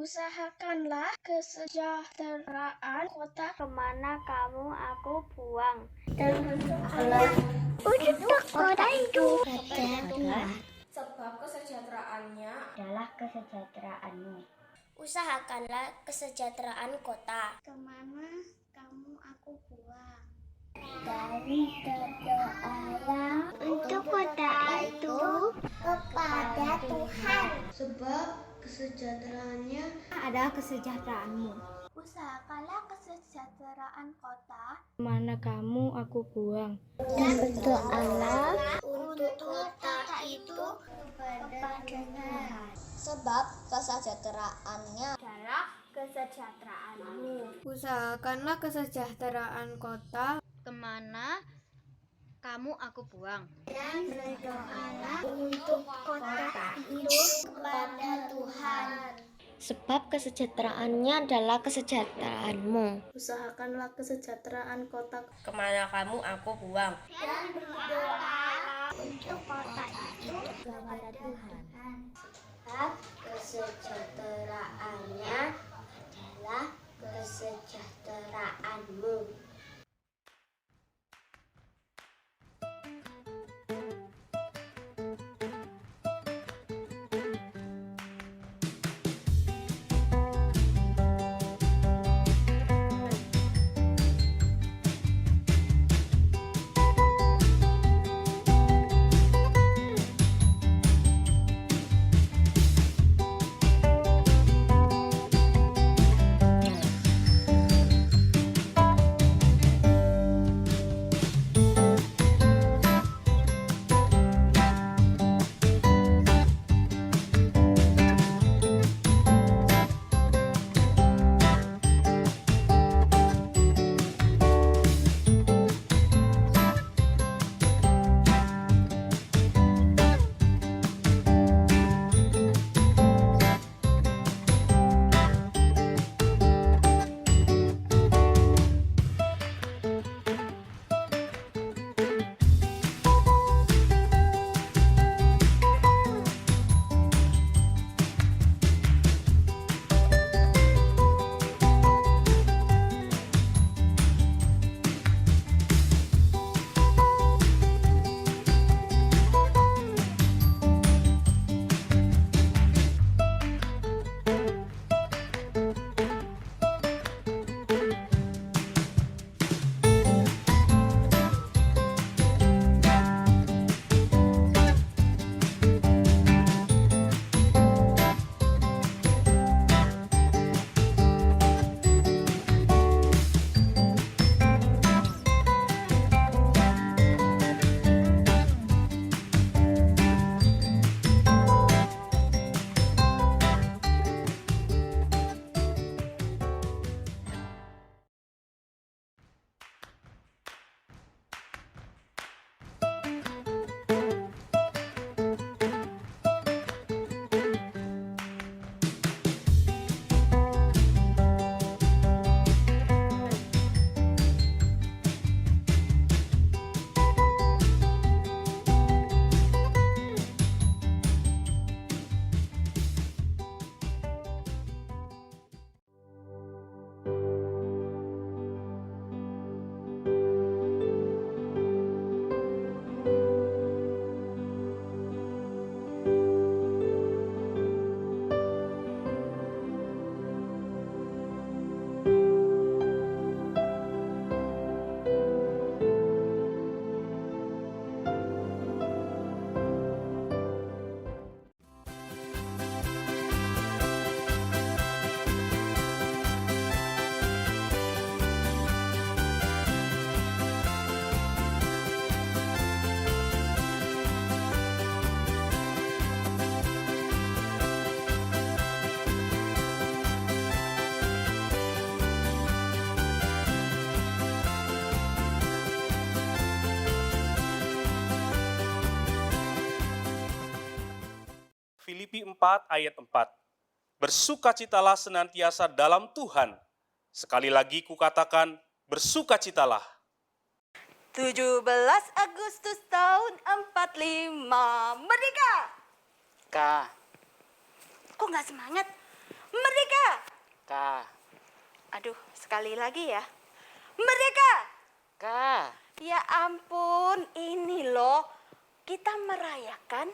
Usahakanlah kesejahteraan kota kemana kamu aku buang. Untuk kota itu Sebab kesejahteraannya adalah kesejahteraanmu. Usahakanlah kesejahteraan kota Kemana kamu aku buang. dari berdoalah Untuk kota itu kepada Tuhan. sebab kesejahteraannya adalah kesejahteraanmu. Usahakanlah kesejahteraan kota Kemana kamu aku buang. dan berdoalah untuk kota itu kepada Tuhan. Sebab kesejahteraannya Adalah kesejahteraanmu. usahakanlah kesejahteraan kota kemana kamu aku buang. Dan berdoalah untuk kota itu kepada Tuhan. Sebab kesejahteraannya adalah kesejahteraanmu. usahakanlah kesejahteraan kota Kemana kamu aku buang. Dan berdoalah untuk kota itu kepada Tuhan. Sebab kesejahteraannya adalah kesejahteraanmu. 4 ayat 4. Bersukacitalah senantiasa dalam Tuhan. Sekali lagi kukatakan, bersukacitalah. 17 Agustus tahun 45, merdeka! K, Kok nggak semangat? Merdeka! K, Aduh, sekali lagi ya. Merdeka! K. Ya ampun, ini loh. Kita merayakan,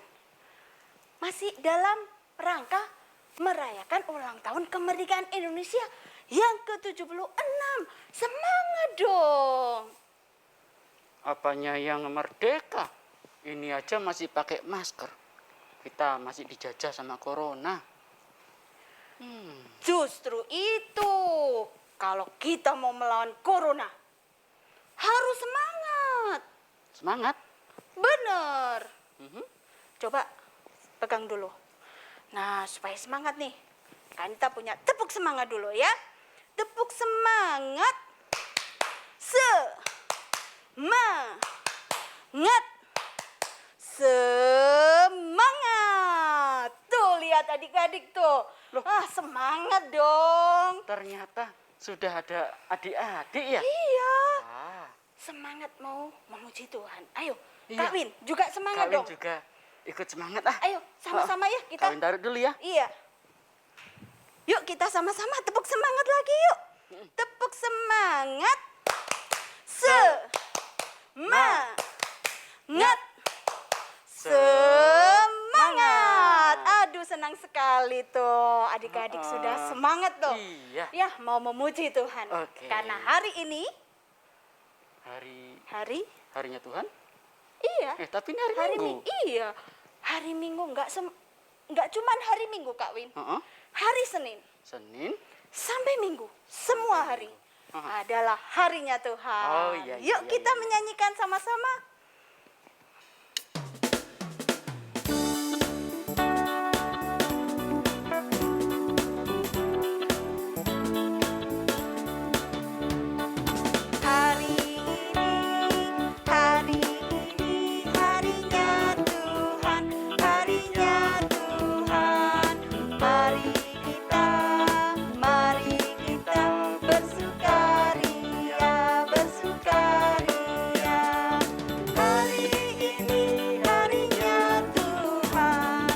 masih dalam rangka merayakan ulang tahun kemerdekaan Indonesia yang ke-76. Semangat dong! Apanya yang merdeka? Ini aja masih pakai masker. Kita masih dijajah sama corona. Justru itu, kalau kita mau melawan corona, harus semangat. Semangat. Bener. Coba pegang dulu. Nah, supaya semangat nih. Kan kita punya tepuk semangat dulu ya. Tepuk semangat. Semangat. Semangat. Tuh, lihat adik-adik tuh. Semangat dong. Ternyata sudah ada adik-adik ya? Iya. Ah, Semangat mau memuji Tuhan. Ayo, Iya. Kak Win juga semangat Kawin dong. juga ikut semangat ah. Ayo, sama-sama ya kita. Kawin taruh dulu ya. Iya. Yuk kita sama-sama tepuk semangat lagi yuk. Tepuk semangat. Semangat. Semangat. Aduh, senang sekali tuh. Adik-adik sudah semangat tuh. Iya. Ya, mau memuji Tuhan. Oke. Karena hari ini Harinya Tuhan? iya. Tapi ini hari Minggu. Iya. Hari Minggu enggak cuman hari Minggu, Kak Win. Hari Senin Senin. sampai Minggu, semua hari adalah harinya Tuhan. Oh, iya, iya, Yuk iya, kita iya. menyanyikan sama-sama. Hari ini harinya Tuhan, harinya Tuhan. Mari kita bersukaria, bersukaria. Hari ini harinya Tuhan,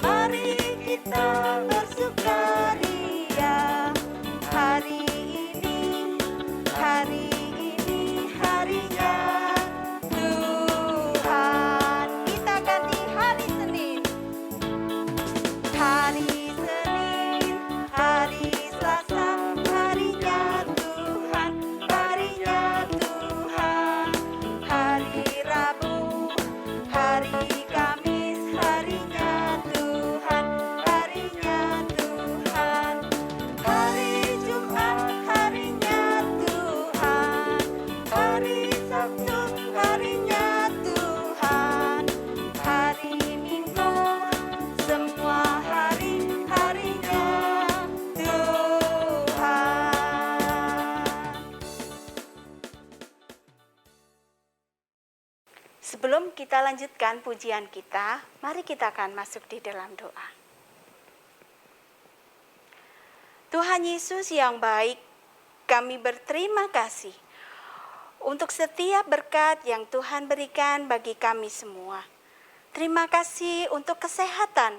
mari kita bersukaria. Hari ini harinya Tuhan. Kita ganti hari Senin. Hari Senin, hari Selasa, harinya Tuhan, harinya Tuhan. Hari Rabu, hari Kamis, harinya Tuhan, harinya Tuhan. Hari Jumat, harinya Tuhan. Hari Sabtu, harinya Tuhan. Hari Minggu, semua harinya Tuhan. Sebelum kita lanjutkan pujian kita, mari kita akan masuk di dalam doa. Tuhan Yesus yang baik, kami berterima kasih untuk setiap berkat yang Tuhan berikan bagi kami semua. Terima kasih untuk kesehatan,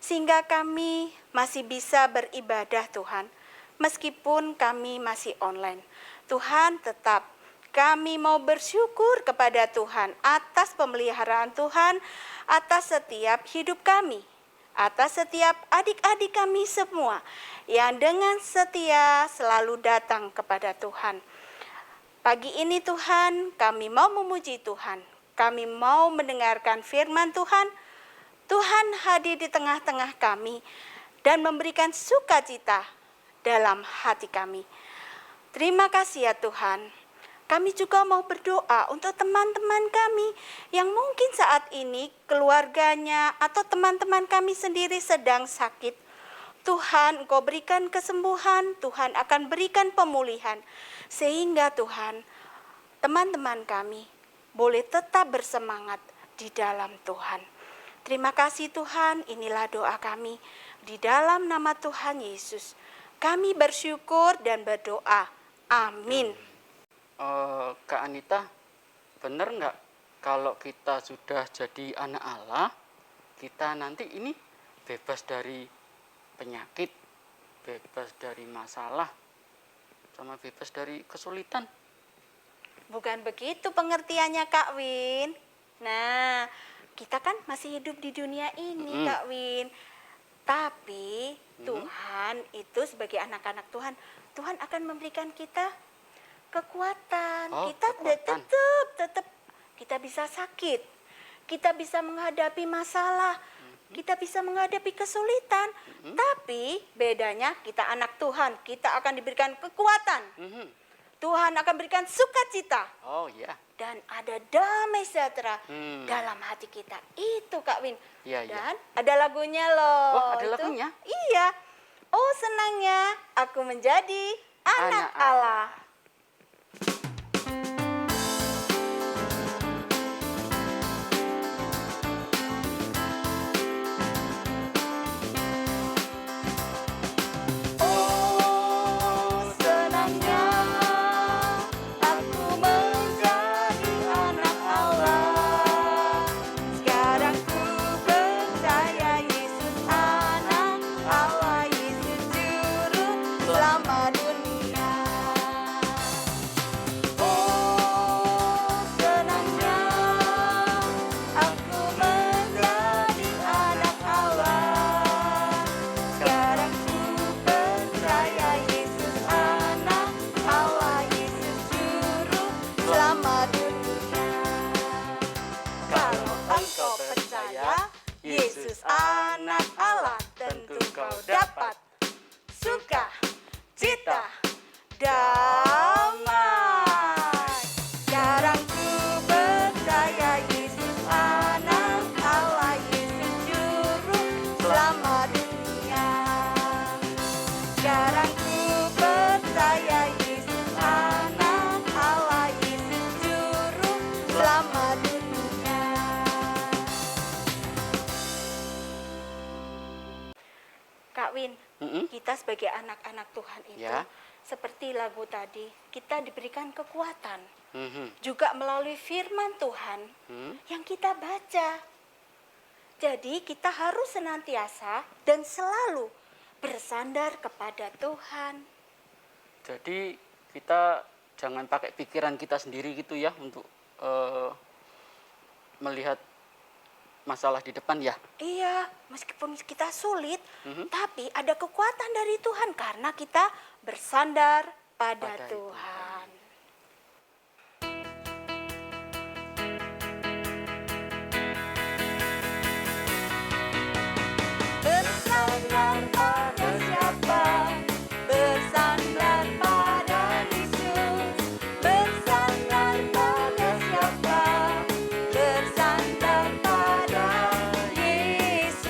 sehingga kami masih bisa beribadah Tuhan, meskipun kami masih online. Tuhan, tetap kami mau bersyukur kepada Tuhan atas pemeliharaan Tuhan, atas setiap hidup kami, atas setiap adik-adik kami semua yang dengan setia selalu datang kepada Tuhan. Pagi ini Tuhan, kami mau memuji Tuhan. Kami mau mendengarkan firman Tuhan. Tuhan hadir di tengah-tengah kami dan memberikan sukacita dalam hati kami. Terima kasih ya Tuhan. Kami juga mau berdoa untuk teman-teman kami yang mungkin saat ini keluarganya atau teman-teman kami sendiri sedang sakit. Tuhan, Engkau berikan kesembuhan, Tuhan akan berikan pemulihan. Sehingga Tuhan, teman-teman kami boleh tetap bersemangat di dalam Tuhan. Terima kasih Tuhan, inilah doa kami. Di dalam nama Tuhan Yesus, kami bersyukur dan berdoa. Amin. Kak Anita, benar nggak kalau kita sudah jadi anak Allah, kita nanti ini bebas dari penyakit, bebas dari masalah, sama bebas dari kesulitan? Bukan begitu pengertiannya Kak Win. Nah, kita kan masih hidup di dunia ini Kak Win. Tapi Tuhan itu sebagai anak-anak Tuhan, Tuhan akan memberikan kita kekuatan. Kita kekuatan. tetap kita bisa sakit. Kita bisa menghadapi masalah. Kita bisa menghadapi kesulitan. Tapi bedanya kita anak Tuhan, kita akan diberikan kekuatan. Tuhan akan berikan sukacita. Oh iya. Dan ada damai sejahtera dalam hati kita. Itu Kak Win. Iya, iya. Dan ada lagunya loh. Oh, ada lagunya? Iya. Oh senangnya aku menjadi anak Allah. Oh senangnya aku menjadi anak Allah. Sekarang ku percaya Yesus anak Allah, Yesus juru selamat dunia. Oh senangnya aku menjadi anak Allah. Sekarang ku percaya Yesus anak Allah, Yesus juru selamat dunia. Kalau engkau percaya Yesus anak Allah, tentu kau dapat suka, cita, damai. Sekarang ku percaya Yesus anak Allah, Yesus juru selamat dunia. Sekarang ku percaya Yesus anak Allah, Yesus juru selamat dunia. Kak Win, kita sebagai anak-anak Tuhan itu, Ya. seperti lagu tadi, kita diberikan kekuatan. Mhm. Juga melalui firman Tuhan yang kita baca. Jadi kita harus senantiasa dan selalu bersandar kepada Tuhan. Jadi kita jangan pakai pikiran kita sendiri gitu ya untuk melihat masalah di depan ya. Iya, meskipun kita sulit, tapi ada kekuatan dari Tuhan karena kita bersandar pada Pada Tuhan. Bersandar pada siapa? Bersandar pada Yesus. Bersandar pada siapa? Bersandar pada Yesus.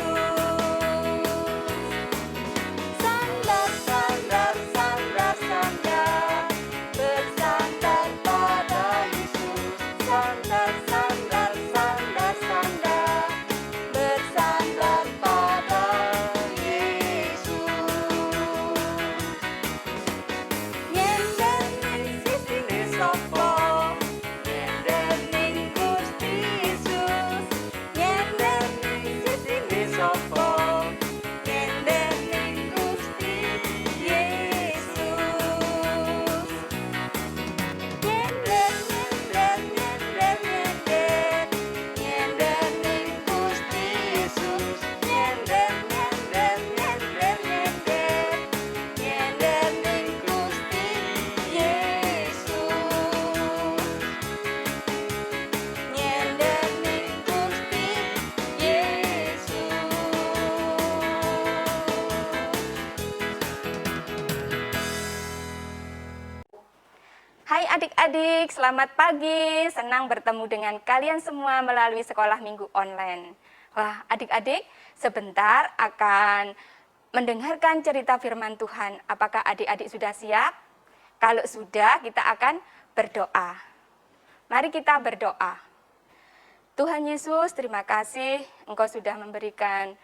Sandar, sandar, sandar, sandar. Bersandar pada Yesus. Sandar, sandar, sandar, sandar. Bersandar pada Yesus. Nyender ning sisine sapa? Nyender ning Gusti Yesus. Nyender ning sisine sapa? Nyender ning Gusti Yesus. Nyender, nyender, nyender, nyender. Nyender ning Gusti Yesus. Nyender, nyender, nyender, nyender. Nyender ning Gusti Yesus. Nyender ning Gusti Yesus. Hai adik-adik, selamat pagi. Senang bertemu dengan kalian semua melalui sekolah minggu online. Wah, adik-adik, sebentar akan mendengarkan cerita firman Tuhan. Apakah adik-adik sudah siap? Kalau sudah, kita akan berdoa. Mari kita berdoa. Tuhan Yesus, terima kasih Engkau sudah memberikan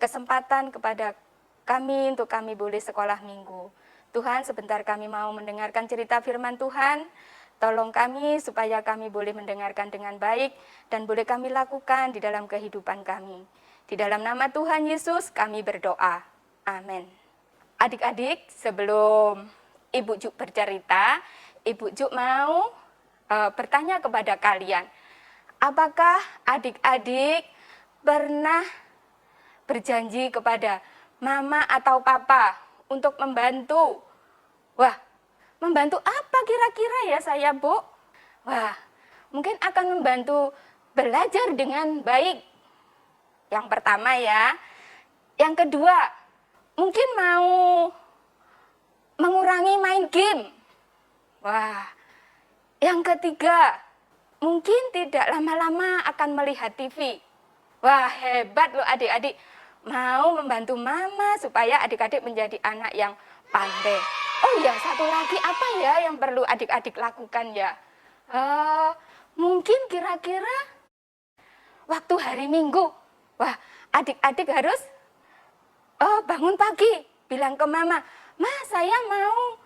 kesempatan kepada kami untuk kami boleh sekolah minggu. Tuhan, sebentar kami mau mendengarkan cerita firman Tuhan. Tolong kami supaya kami boleh mendengarkan dengan baik dan boleh kami lakukan di dalam kehidupan kami. Di dalam nama Tuhan Yesus kami berdoa. Amin. Adik-adik, sebelum Ibu Juk bercerita, Ibu Juk mau bertanya kepada kalian. Apakah adik-adik pernah berjanji kepada mama atau papa untuk membantu? Wah, membantu apa kira-kira ya saya, Bu? Wah, mungkin akan membantu belajar dengan baik. Yang pertama ya. Yang kedua, mungkin mau mengurangi main game. Wah, yang ketiga, mungkin tidak lama-lama akan melihat TV. Wah, hebat loh adik-adik. Mau membantu mama supaya adik-adik menjadi anak yang pandai. Oh ya, satu lagi apa ya yang perlu adik-adik lakukan ya? Mungkin kira-kira waktu hari Minggu. Wah, adik-adik harus bangun pagi. Bilang ke mama, Ma, saya mau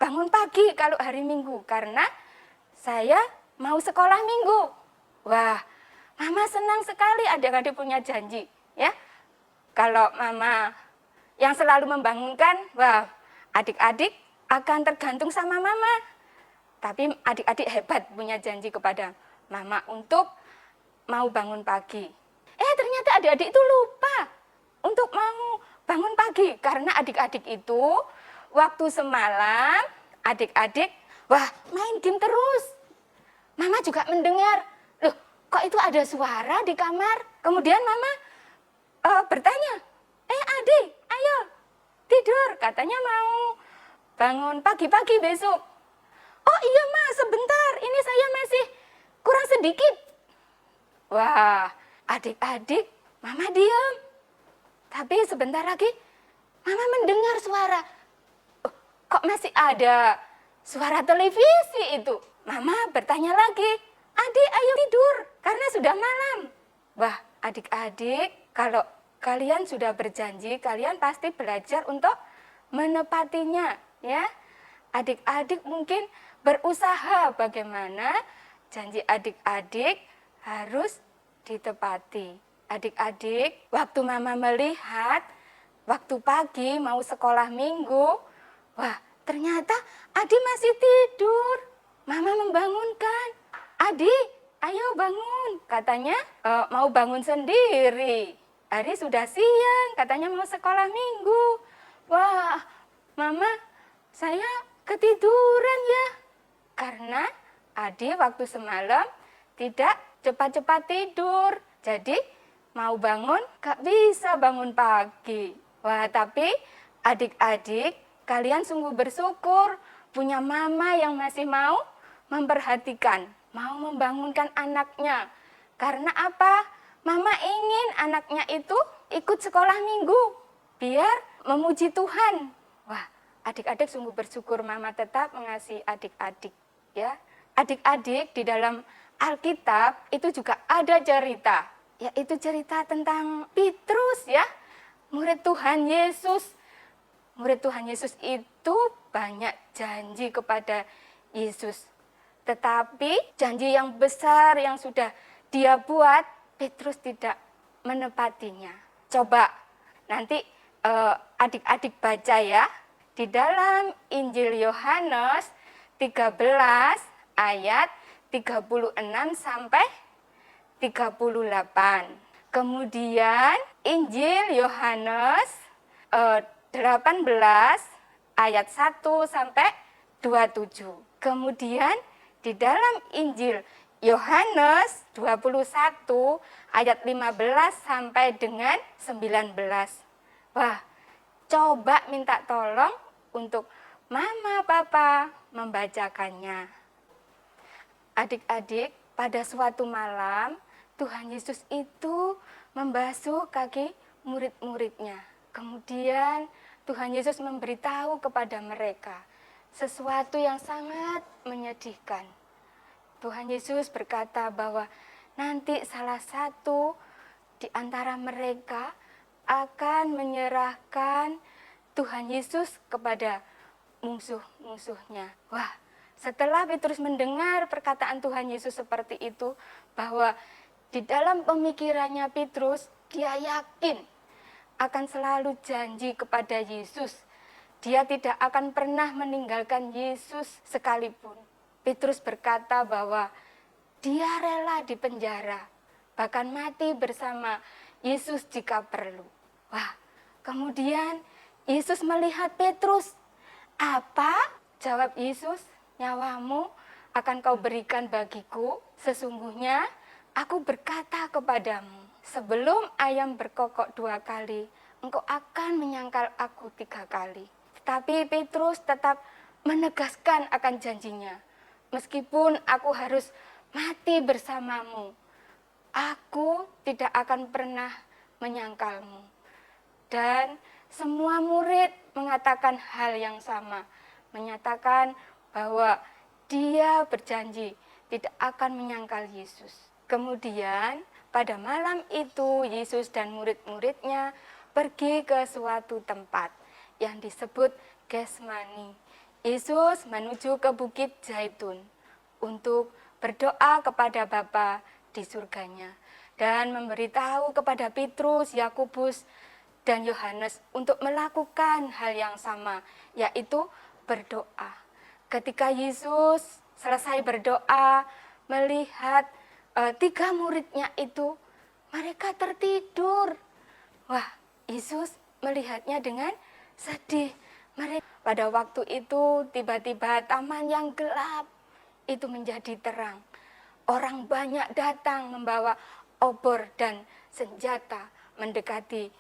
bangun pagi kalau hari Minggu. Karena saya mau sekolah Minggu. Wah, mama senang sekali adik-adik punya janji. Ya, kalau mama yang selalu membangunkan, wah, adik-adik akan tergantung sama mama. Tapi adik-adik hebat punya janji kepada mama untuk mau bangun pagi. Ternyata adik-adik itu lupa untuk mau bangun pagi. Karena adik-adik itu waktu semalam, adik-adik, wah, main game terus. Mama juga mendengar, loh, kok itu ada suara di kamar? Kemudian mama bertanya, adik, ayo tidur, katanya mau bangun pagi-pagi besok. Oh iya Ma, sebentar, ini saya masih kurang sedikit. Wah, adik-adik, mama diam. Tapi sebentar lagi, mama mendengar suara. Oh, kok masih ada suara televisi itu? Mama bertanya lagi, adik ayo tidur, karena sudah malam. Wah, adik-adik, kalau kalian sudah berjanji, kalian pasti belajar untuk menepatinya, ya. Adik-adik mungkin berusaha bagaimana janji adik-adik harus ditepati. Adik-adik, waktu mama melihat, waktu pagi mau sekolah minggu, wah, ternyata adik masih tidur. Mama membangunkan, adik, ayo bangun. Katanya mau bangun sendiri. Hari sudah siang, katanya mau sekolah minggu. Wah, mama, saya ketiduran ya. Karena adik waktu semalam tidak cepat-cepat tidur. Jadi mau bangun, gak bisa bangun pagi. Wah, tapi adik-adik, kalian sungguh bersyukur punya mama yang masih mau memperhatikan, mau membangunkan anaknya. Karena apa? Mama ingin anaknya itu ikut sekolah minggu, biar memuji Tuhan. Wah, adik-adik sungguh bersyukur mama tetap mengasihi adik-adik. Ya, adik-adik di dalam Alkitab itu juga ada cerita, yaitu cerita tentang Petrus ya, murid Tuhan Yesus. Murid Tuhan Yesus itu banyak janji kepada Yesus. Tetapi janji yang besar yang sudah dia buat, Petrus tidak menepatinya. Coba nanti adik-adik baca ya, di dalam Injil Yohanes 13 ayat 36 sampai 38. Kemudian Injil Yohanes 18 ayat 1 sampai 27. Kemudian di dalam Injil Yohanes 21 ayat 15 sampai dengan 19. Wah, coba minta tolong untuk mama, papa membacakannya. Adik-adik, pada suatu malam Tuhan Yesus itu membasuh kaki murid-muridnya. Kemudian Tuhan Yesus memberitahu kepada mereka sesuatu yang sangat menyedihkan. Tuhan Yesus berkata bahwa nanti salah satu di antara mereka akan menyerahkan Tuhan Yesus kepada musuh-musuhnya. Wah, setelah Petrus mendengar perkataan Tuhan Yesus seperti itu, bahwa di dalam pemikirannya Petrus, dia yakin akan selalu janji kepada Yesus. Dia tidak akan pernah meninggalkan Yesus sekalipun. Petrus berkata bahwa dia rela dipenjara, bahkan mati bersama Yesus jika perlu. Wah, kemudian Yesus melihat Petrus. Apa? Jawab Yesus, nyawamu akan kau berikan bagiku. Sesungguhnya aku berkata kepadamu, sebelum ayam berkokok 2 kali, engkau akan menyangkal aku 3 kali. Tetapi Petrus tetap menegaskan akan janjinya. Meskipun aku harus mati bersamamu, aku tidak akan pernah menyangkalmu. Dan semua murid mengatakan hal yang sama, menyatakan bahwa dia berjanji tidak akan menyangkal Yesus. Kemudian pada malam itu Yesus dan murid-muridnya pergi ke suatu tempat yang disebut Getsemani. Yesus menuju ke Bukit Zaitun untuk berdoa kepada Bapa di surganya dan memberitahu kepada Petrus, Yakobus, dan Yohanes untuk melakukan hal yang sama, yaitu berdoa. Ketika Yesus selesai berdoa, melihat 3 muridnya itu, mereka tertidur. Wah, Yesus melihatnya dengan sedih. Pada waktu itu tiba-tiba taman yang gelap itu menjadi terang. Orang banyak datang membawa obor dan senjata mendekati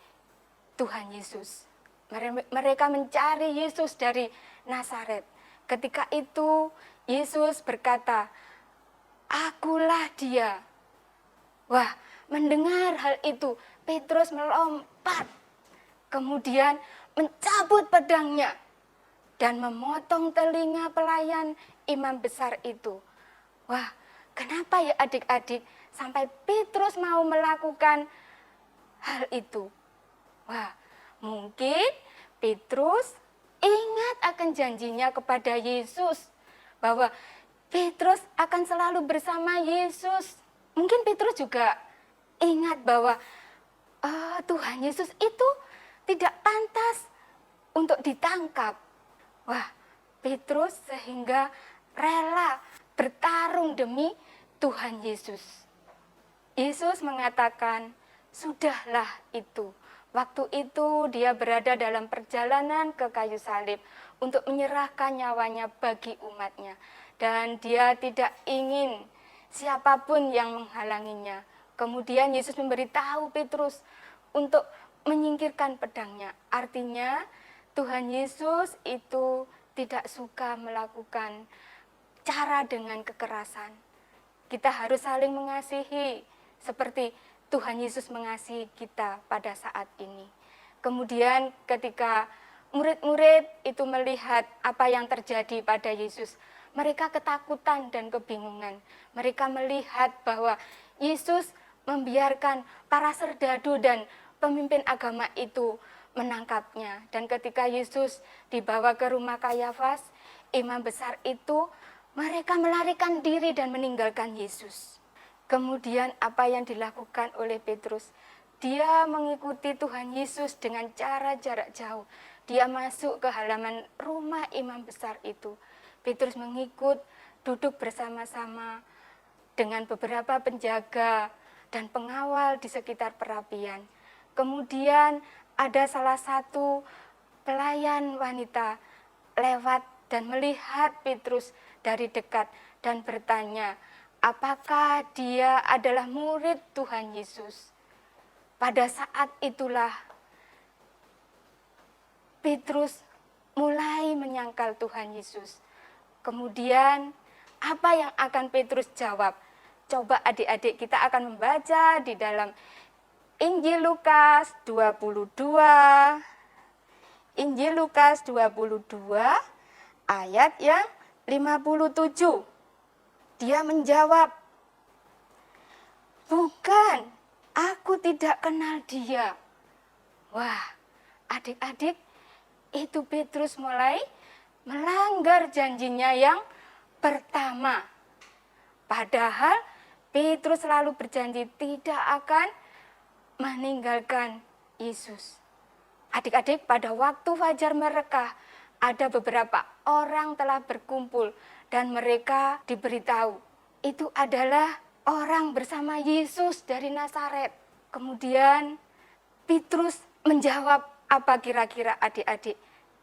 Tuhan Yesus. Mereka mencari Yesus dari Nazaret. Ketika itu Yesus berkata, "Akulah dia." Wah, mendengar hal itu, Petrus melompat, kemudian mencabut pedangnya dan memotong telinga pelayan imam besar itu. Wah, kenapa ya adik-adik sampai Petrus mau melakukan hal itu? Wah, mungkin Petrus ingat akan janjinya kepada Yesus, bahwa Petrus akan selalu bersama Yesus. Mungkin Petrus juga ingat bahwa Tuhan Yesus itu tidak pantas untuk ditangkap. Wah, Petrus sehingga rela bertarung demi Tuhan Yesus. Yesus mengatakan, "Sudahlah itu." Waktu itu dia berada dalam perjalanan ke kayu salib untuk menyerahkan nyawanya bagi umatnya. Dan dia tidak ingin siapapun yang menghalanginya. Kemudian Yesus memberitahu Petrus untuk menyingkirkan pedangnya. Artinya Tuhan Yesus itu tidak suka melakukan cara dengan kekerasan. Kita harus saling mengasihi seperti Tuhan Yesus mengasihi kita pada saat ini. Kemudian ketika murid-murid itu melihat apa yang terjadi pada Yesus, mereka ketakutan dan kebingungan. Mereka melihat bahwa Yesus membiarkan para serdadu dan pemimpin agama itu menangkapnya. Dan ketika Yesus dibawa ke rumah Kayafas, imam besar itu, mereka melarikan diri dan meninggalkan Yesus. Kemudian apa yang dilakukan oleh Petrus? Dia mengikuti Tuhan Yesus dengan cara jarak jauh. Dia masuk ke halaman rumah imam besar itu. Petrus mengikut, duduk bersama-sama dengan beberapa penjaga dan pengawal di sekitar perapian. Kemudian ada salah satu pelayan wanita lewat dan melihat Petrus dari dekat dan bertanya, apakah dia adalah murid Tuhan Yesus? Pada saat itulah Petrus mulai menyangkal Tuhan Yesus. Kemudian apa yang akan Petrus jawab? Coba adik-adik kita akan membaca di dalam Injil Lukas 22. Injil Lukas 22 ayat yang 57. Dia menjawab, Bukan, aku tidak kenal dia. Wah, adik-adik, itu Petrus mulai melanggar janjinya yang pertama. Padahal Petrus selalu berjanji tidak akan meninggalkan Yesus. Adik-adik, pada waktu fajar mereka, ada beberapa orang telah berkumpul dan mereka diberitahu itu adalah orang bersama Yesus dari Nazaret. Kemudian Petrus menjawab apa kira-kira adik-adik?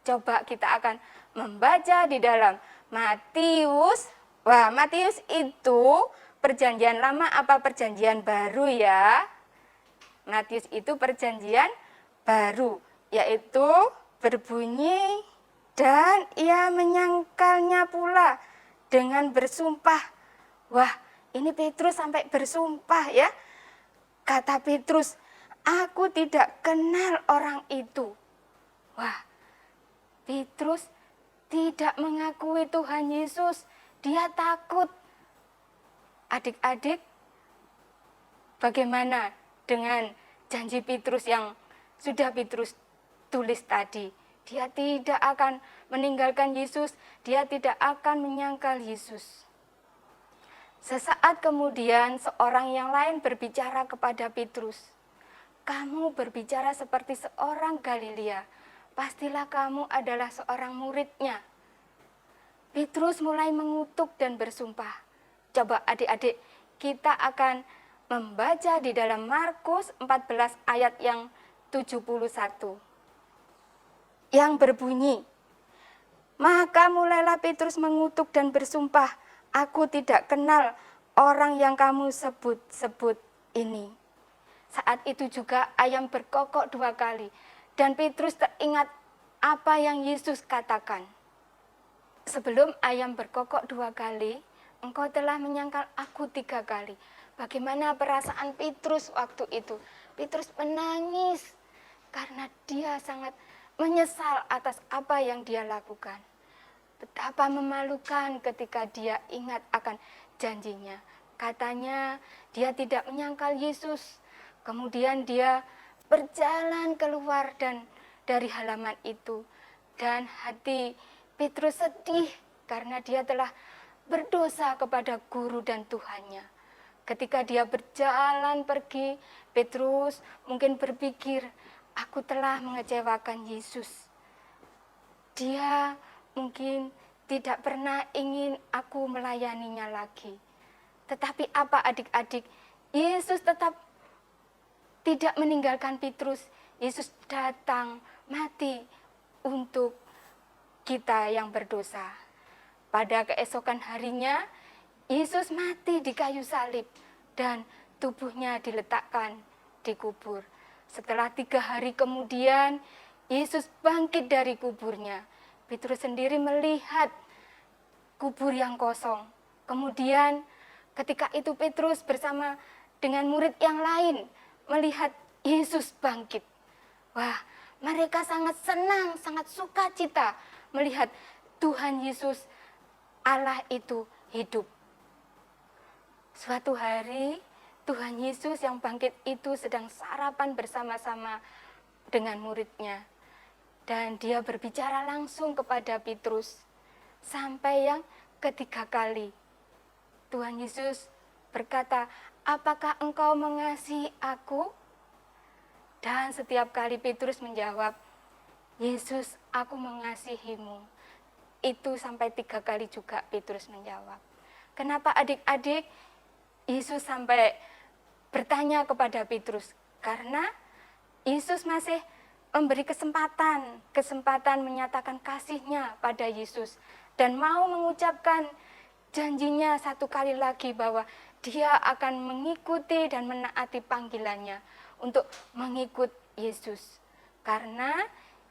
Coba kita akan membaca di dalam Matius. Wah, Matius itu perjanjian lama apa perjanjian baru ya? Matius itu perjanjian baru, yaitu berbunyi, dan ia menyangkalnya pula dengan bersumpah. Wah, ini Petrus sampai bersumpah ya. Kata Petrus, aku tidak kenal orang itu. Wah, Petrus tidak mengakui Tuhan Yesus. Dia takut. Adik-adik, bagaimana dengan janji Petrus yang sudah Petrus tulis tadi? Dia tidak akan meninggalkan Yesus, dia tidak akan menyangkal Yesus. Sesaat kemudian seorang yang lain berbicara kepada Petrus, kamu berbicara seperti seorang Galilea, pastilah kamu adalah seorang muridnya. Petrus mulai mengutuk dan bersumpah. Coba adik-adik, kita akan membaca di dalam Markus 14 ayat yang 71. Yang berbunyi, maka mulailah Petrus mengutuk dan bersumpah, aku tidak kenal orang yang kamu sebut-sebut ini. Saat itu juga ayam berkokok 2 kali, dan Petrus teringat apa yang Yesus katakan. Sebelum ayam berkokok 2 kali, engkau telah menyangkal aku 3 kali. Bagaimana perasaan Petrus waktu itu? Petrus menangis karena dia sangat menyesal atas apa yang dia lakukan. Betapa memalukan ketika dia ingat akan janjinya. Katanya dia tidak menyangkal Yesus. Kemudian dia berjalan keluar dari halaman itu. Dan hati Petrus sedih karena dia telah berdosa kepada guru dan Tuhannya. Ketika dia berjalan pergi, Petrus mungkin berpikir, aku telah mengecewakan Yesus. Dia mungkin tidak pernah ingin aku melayaninya lagi. Tetapi apa adik-adik? Yesus tetap tidak meninggalkan Petrus. Yesus datang mati untuk kita yang berdosa. Pada keesokan harinya, Yesus mati di kayu salib dan tubuhnya diletakkan di kubur. Setelah 3 hari kemudian, Yesus bangkit dari kuburnya. Petrus sendiri melihat kubur yang kosong. Kemudian ketika itu Petrus bersama dengan murid yang lain melihat Yesus bangkit. Wah, mereka sangat senang, sangat sukacita melihat Tuhan Yesus, Allah itu hidup. Suatu hari, Tuhan Yesus yang bangkit itu sedang sarapan bersama-sama dengan muridnya. Dan dia berbicara langsung kepada Petrus. Sampai yang ketiga kali. Tuhan Yesus berkata, apakah engkau mengasihi aku? Dan setiap kali Petrus menjawab, Yesus, aku mengasihimu. Itu sampai 3 kali juga Petrus menjawab. Kenapa adik-adik Yesus sampai bertanya kepada Petrus? Karena Yesus masih memberi kesempatan menyatakan kasihnya pada Yesus. Dan mau mengucapkan janjinya 1 kali lagi bahwa dia akan mengikuti dan menaati panggilannya untuk mengikut Yesus. Karena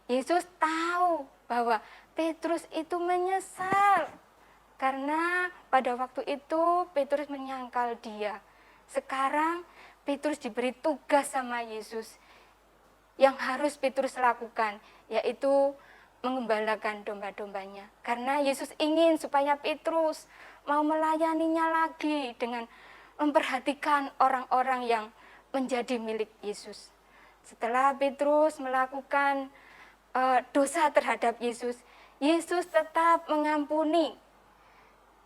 Yesus tahu bahwa Petrus itu menyesal. Karena pada waktu itu Petrus menyangkal dia. Sekarang Petrus diberi tugas sama Yesus yang harus Petrus lakukan, yaitu mengembalakan domba-dombanya. Karena Yesus ingin supaya Petrus mau melayaninya lagi dengan memperhatikan orang-orang yang menjadi milik Yesus. Setelah Petrus melakukan dosa terhadap Yesus, Yesus tetap mengampuni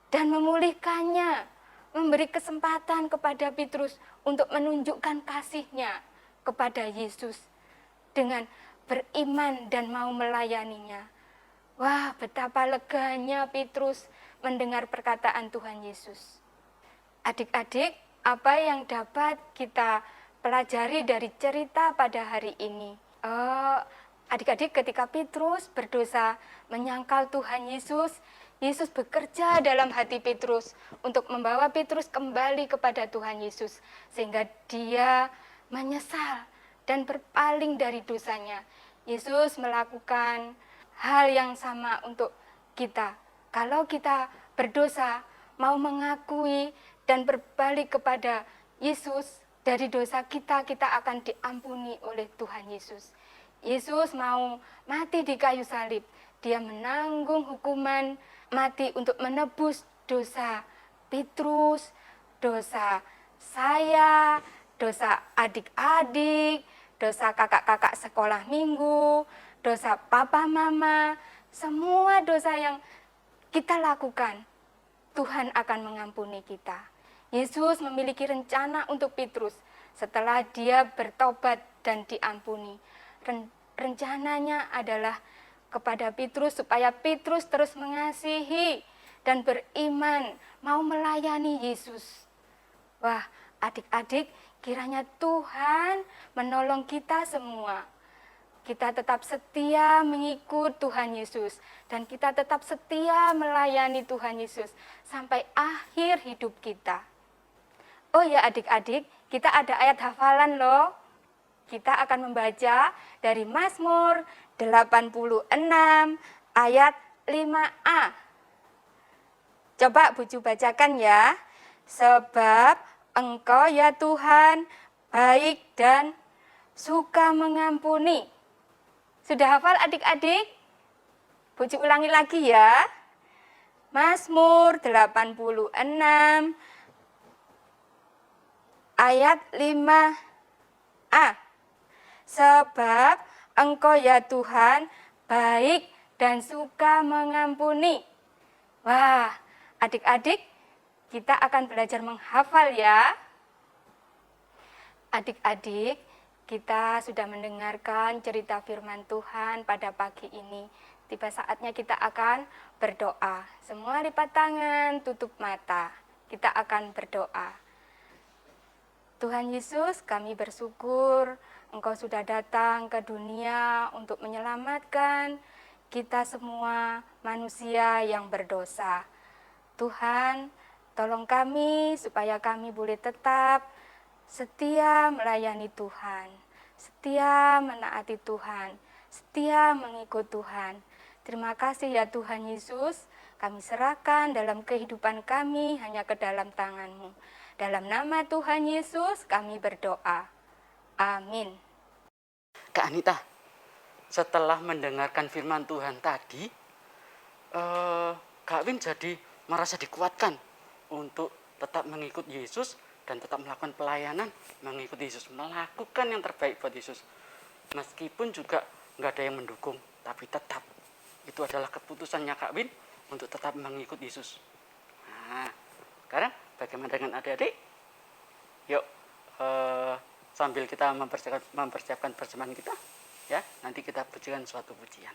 dan memulihkannya, memberi kesempatan kepada Petrus untuk menunjukkan kasih-Nya kepada Yesus dengan beriman dan mau melayaninya. Wah, betapa leganya Petrus mendengar perkataan Tuhan Yesus. Adik-adik, apa yang dapat kita pelajari dari cerita pada hari ini? Adik-adik, ketika Petrus berdosa menyangkal Tuhan Yesus, Yesus bekerja dalam hati Petrus untuk membawa Petrus kembali kepada Tuhan Yesus, sehingga dia menyesal dan berpaling dari dosanya. Yesus melakukan hal yang sama untuk kita. Kalau kita berdosa, mau mengakui dan berbalik kepada Yesus dari dosa kita, kita akan diampuni oleh Tuhan Yesus. Yesus mau mati di kayu salib. Dia menanggung hukuman mati untuk menebus dosa Petrus, dosa saya, dosa adik-adik, dosa kakak-kakak sekolah minggu, dosa papa mama, semua dosa yang kita lakukan, Tuhan akan mengampuni kita. Yesus memiliki rencana untuk Petrus setelah dia bertobat dan diampuni. Rencananya adalah kepada Petrus supaya Petrus terus mengasihi dan beriman, mau melayani Yesus. Wah, adik-adik, kiranya Tuhan menolong kita semua. Kita tetap setia mengikut Tuhan Yesus dan kita tetap setia melayani Tuhan Yesus sampai akhir hidup kita. Oh ya adik-adik, kita ada ayat hafalan loh. Kita akan membaca dari Mazmur 86 ayat 5a. Coba Buju bacakan ya. Sebab Engkau ya Tuhan baik dan suka mengampuni. Sudah hafal adik-adik? Buju ulangi lagi ya. Mazmur 86 ayat 5a. Sebab Engkau ya Tuhan baik dan suka mengampuni. Wah, adik-adik, kita akan belajar menghafal ya. Adik-adik, kita sudah mendengarkan cerita firman Tuhan pada pagi ini. Tiba saatnya kita akan berdoa. Semua lipat tangan, tutup mata. Kita akan berdoa. Tuhan Yesus, kami bersyukur Engkau sudah datang ke dunia untuk menyelamatkan kita semua manusia yang berdosa. Tuhan, tolong kami supaya kami boleh tetap setia melayani Tuhan, setia menaati Tuhan, setia mengikut Tuhan. Terima kasih ya Tuhan Yesus, kami serahkan dalam kehidupan kami hanya ke dalam tangan-Mu. Dalam nama Tuhan Yesus kami berdoa. Amin. Kak Anita, setelah mendengarkan firman Tuhan tadi, Kak Win jadi merasa dikuatkan untuk tetap mengikut Yesus dan tetap melakukan pelayanan, mengikut Yesus, melakukan yang terbaik buat Yesus. Meskipun juga nggak ada yang mendukung, tapi tetap itu adalah keputusannya Kak Win untuk tetap mengikut Yesus. Nah, sekarang bagaimana dengan adik-adik? Yuk, sambil kita mempersiapkan persembahan kita, ya, nanti kita pujikan suatu pujian.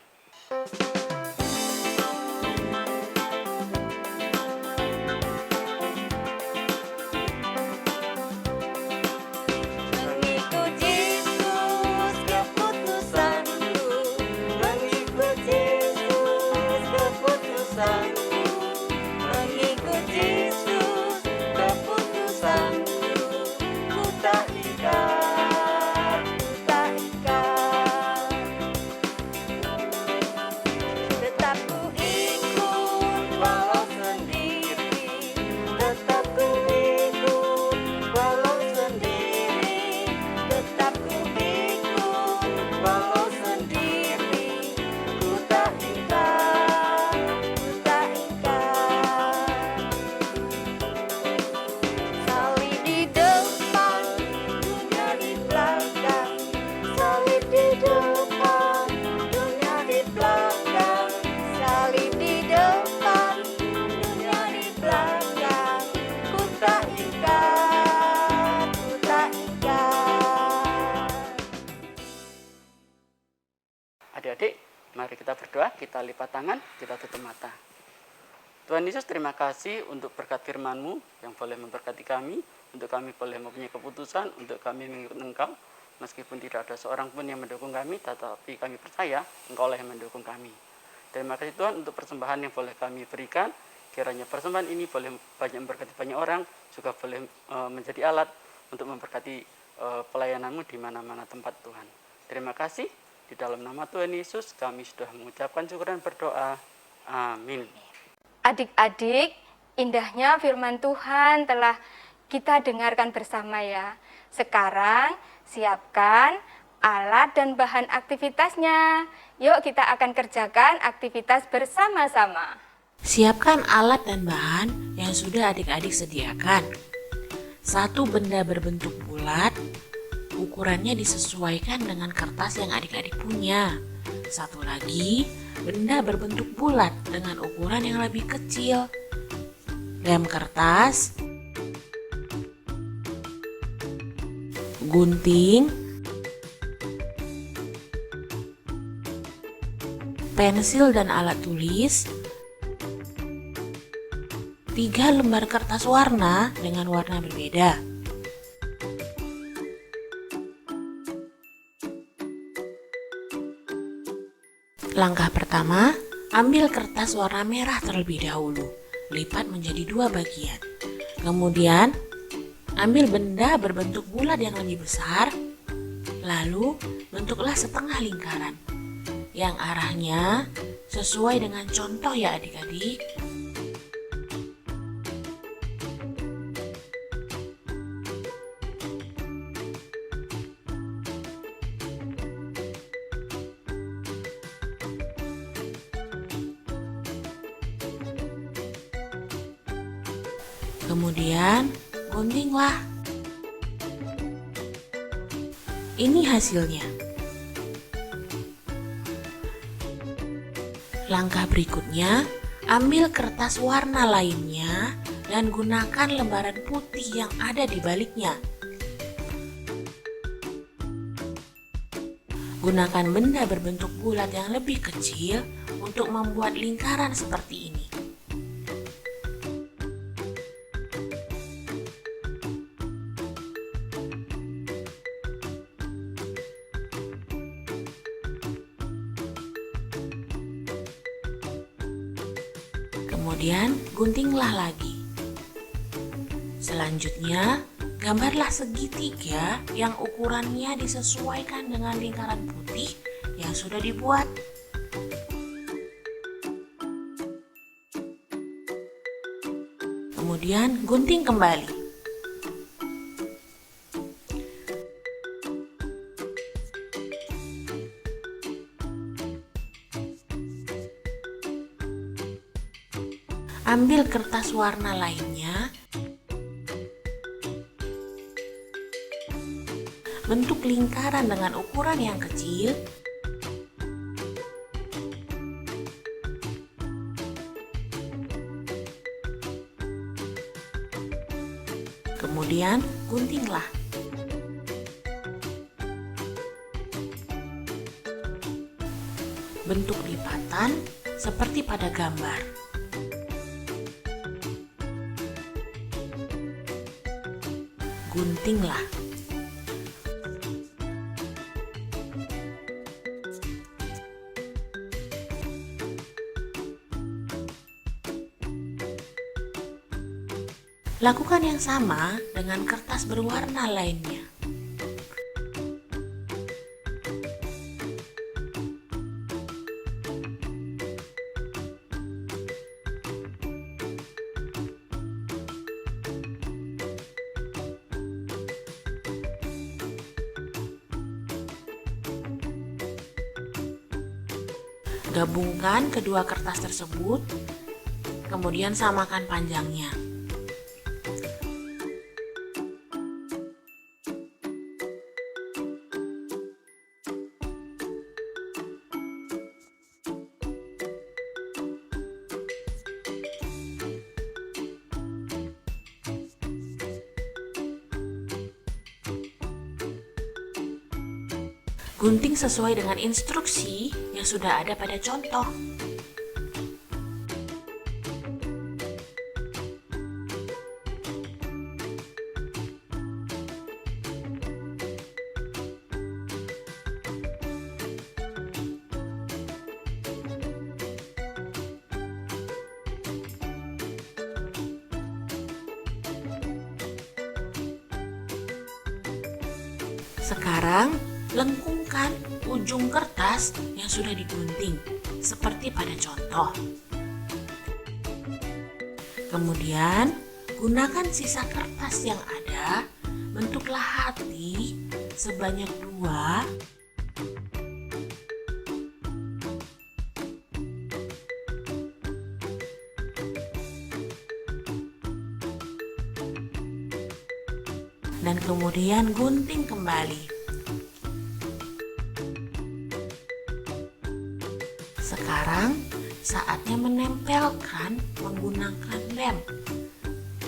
Mengikut Yesus keputusanku, mengikut Yesus keputusanku, mengikut Yesus keputusanku, ku tak ikat, ku tak ikat. berdoa, kita lipat tangan, kita tutup mata. Tuhan Yesus, terima kasih untuk berkat firman-Mu yang boleh memberkati kami, untuk kami boleh mempunyai keputusan, untuk kami mengikut Engkau, meskipun tidak ada seorang pun yang mendukung kami, tetapi kami percaya Engkau lah yang mendukung kami. Terima kasih Tuhan untuk persembahan yang boleh kami berikan, kiranya persembahan ini boleh banyak memberkati banyak orang, juga boleh menjadi alat untuk memberkati pelayanan-Mu di mana-mana tempat Tuhan. Terima kasih, di dalam nama Tuhan Yesus kami sudah mengucapkan syukur dan berdoa. Amin. Adik-adik, indahnya firman Tuhan telah kita dengarkan bersama ya. Sekarang siapkan alat dan bahan aktivitasnya. Yuk kita akan kerjakan aktivitas bersama-sama. Siapkan alat dan bahan yang sudah adik-adik sediakan. Satu benda berbentuk bulat, ukurannya disesuaikan dengan kertas yang adik-adik punya. Satu lagi, benda berbentuk bulat dengan ukuran yang lebih kecil. Lem kertas, gunting, pensil dan alat tulis, 3 lembar kertas warna dengan warna berbeda. Langkah pertama, ambil kertas warna merah terlebih dahulu, lipat menjadi 2 bagian. Kemudian, ambil benda berbentuk bulat yang lebih besar, lalu bentuklah setengah lingkaran, yang arahnya sesuai dengan contoh ya adik-adik. Kemudian guntinglah. Ini hasilnya. Langkah berikutnya, ambil kertas warna lainnya dan gunakan lembaran putih yang ada di baliknya. Gunakan benda berbentuk bulat yang lebih kecil untuk membuat lingkaran seperti ini. Kemudian guntinglah lagi. Selanjutnya, gambarlah segitiga yang ukurannya disesuaikan dengan lingkaran putih yang sudah dibuat. Kemudian gunting kembali. Ambil kertas warna lainnya, bentuk lingkaran dengan ukuran yang kecil, kemudian guntinglah. Bentuk lipatan seperti pada gambar. Guntinglah. Lakukan yang sama dengan kertas berwarna lainnya. Gabungkan kedua kertas tersebut, kemudian samakan panjangnya. Gunting sesuai dengan instruksi yang sudah ada pada contoh. Sekarang, lengkungkan ujung kertas yang sudah digunting, seperti pada contoh. Kemudian, gunakan sisa kertas yang ada, bentuklah hati sebanyak 2. Dan kemudian gunting kembali. Sekarang saatnya menempelkan menggunakan lem.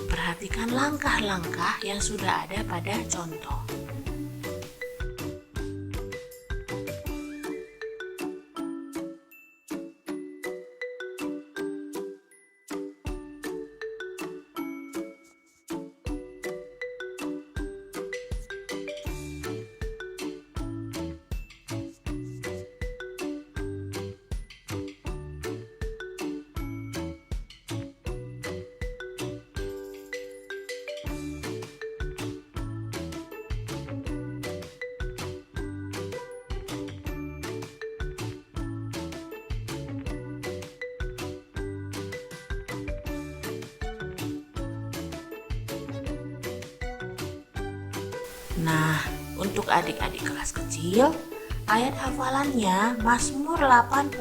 Perhatikan langkah-langkah yang sudah ada pada contoh. Nah, untuk adik-adik kelas kecil, ayat hafalannya Mazmur 86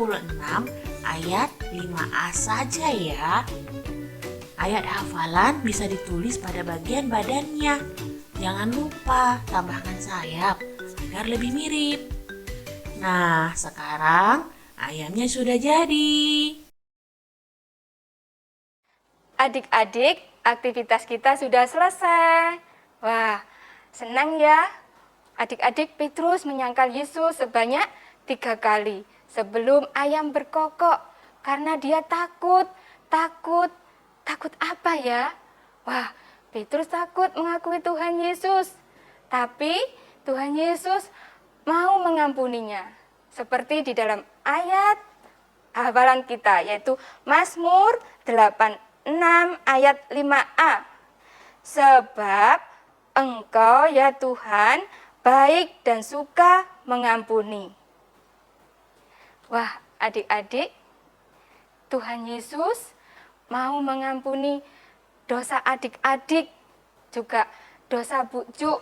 ayat 5a saja ya. Ayat hafalan bisa ditulis pada bagian badannya. Jangan lupa tambahkan sayap agar lebih mirip. Nah, sekarang ayamnya sudah jadi. Adik-adik, aktivitas kita sudah selesai. Wah, senang ya. Adik-adik, Petrus menyangkal Yesus sebanyak 3 kali sebelum ayam berkokok karena dia takut. Takut apa ya? Wah, Petrus takut mengakui Tuhan Yesus. Tapi Tuhan Yesus mau mengampuninya. Seperti di dalam ayat hafalan kita, yaitu Mazmur 86 ayat 5a. Sebab Engkau ya Tuhan baik dan suka mengampuni. Wah, adik-adik, Tuhan Yesus mau mengampuni dosa adik-adik, juga dosa bujuk.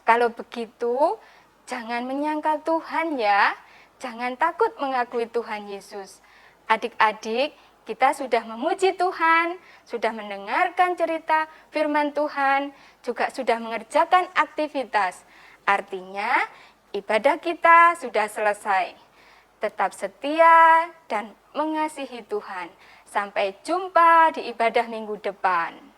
Kalau begitu, jangan menyangkal Tuhan ya. Jangan takut mengakui Tuhan Yesus. Adik-adik, kita sudah memuji Tuhan, sudah mendengarkan cerita firman Tuhan, juga sudah mengerjakan aktivitas. Artinya, ibadah kita sudah selesai. Tetap setia dan mengasihi Tuhan. Sampai jumpa di ibadah minggu depan.